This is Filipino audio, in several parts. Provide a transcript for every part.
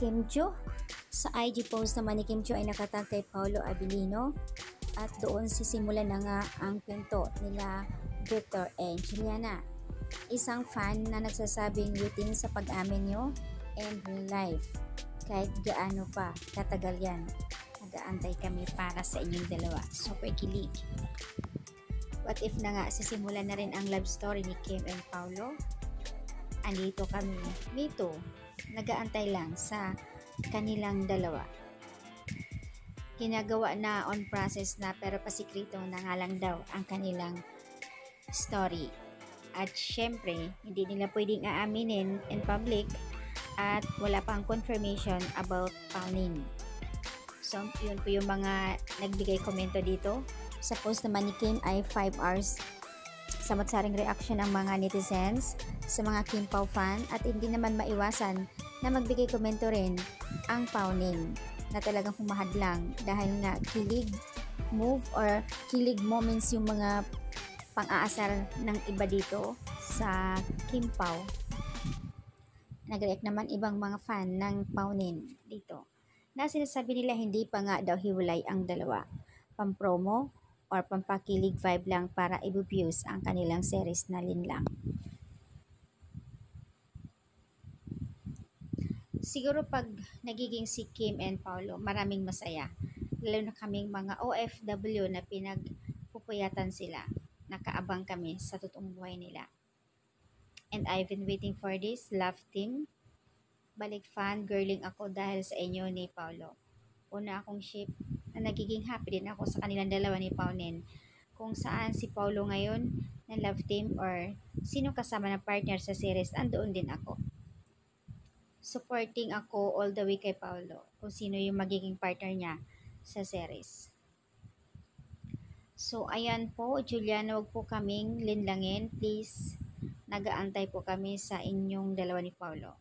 Kim Chiu. Sa IG post naman ni Kim Chiu ay nakatag kay Paolo Abilino at doon sisimulan na nga ang kwento nila Victor and Juliana. Isang fan na nagsasabing waiting sa pag-amin nyo and real life. Kahit gaano pa katagal yan, nag-aantay kami para sa inyong dalawa. Super kilig. What if na nga sisimulan na rin ang love story ni Kim and Paolo? Andito kami, dito, nag-aantay lang sa kanilang dalawa. Ginagawa na on process na pero pasikrito na nga lang daw ang kanilang story. At syempre, hindi nila pwedeng aaminin in public at wala pang confirmation about Pauline. So, yun po yung mga nagbigay komento dito. Sa post naman ni Kim ay 5 hours samot-saring reaction ang mga netizens sa mga Kim Pao fan at hindi naman maiwasan na magbigay komento rin ang Pauline na talagang humahadlang dahil nga kilig move or kilig moments yung mga pang-aasar ng iba dito sa Kim Pao. Nag-react naman ibang mga fan ng Pauline dito na sinasabi nila hindi pa nga daw hiwalay ang dalawa. Pampromo or pampakilig vibe lang para i-views ang kanilang series na Linlang. Siguro pag nagiging si Kim and Paolo, maraming masaya. Lalo na kaming mga OFW na pinagpupuyatan sila. Nakaabang kami sa totoong buhay nila. And I've been waiting for this love team. Balik fan, girling ako dahil sa inyo ni Paolo. Una akong ship na nagiging happy din ako sa kanilang dalawa ni Pauline. Kung saan si Paolo ngayon na love team or sino kasama na partner sa series, andoon din ako. Supporting ako all the way kay Paolo kung sino yung magiging partner niya sa series. So ayan po, Juliana, wag po kaming linlangin. Please, nag-aantay po kami sa inyong dalawa ni Paolo.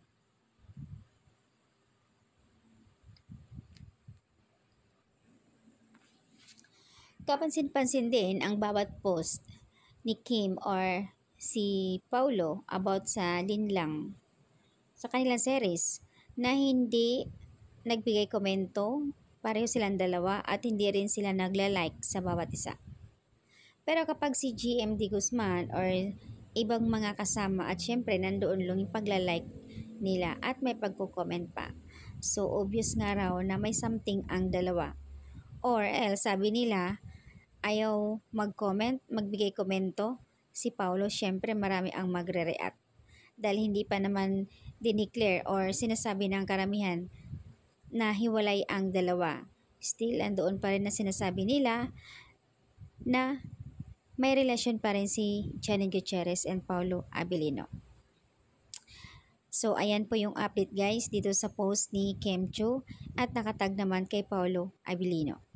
Kapansin-pansin din ang bawat post ni Kim or si Paolo about sa Linlang sa kanilang series na hindi nagbigay komento, pareho silang dalawa at hindi rin sila nagla-like sa bawat isa. Pero kapag si GMD Guzman or ibang mga kasama at syempre nandoon lang yung pagla-like nila at may pagko-comment pa. So obvious nga raw na may something ang dalawa. Or else sabi nila ayaw mag-comment, magbigay komento, si Paolo syempre marami ang magre-react. Dahil hindi pa naman dineclare or sinasabi ng karamihan na hiwalay ang dalawa. Still, andoon pa rin na sinasabi nila na may relasyon pa rin si Janine Gutierrez and Paolo Abilino. So, ayan po yung update guys dito sa post ni Kim Chiu at nakatag naman kay Paolo Abilino.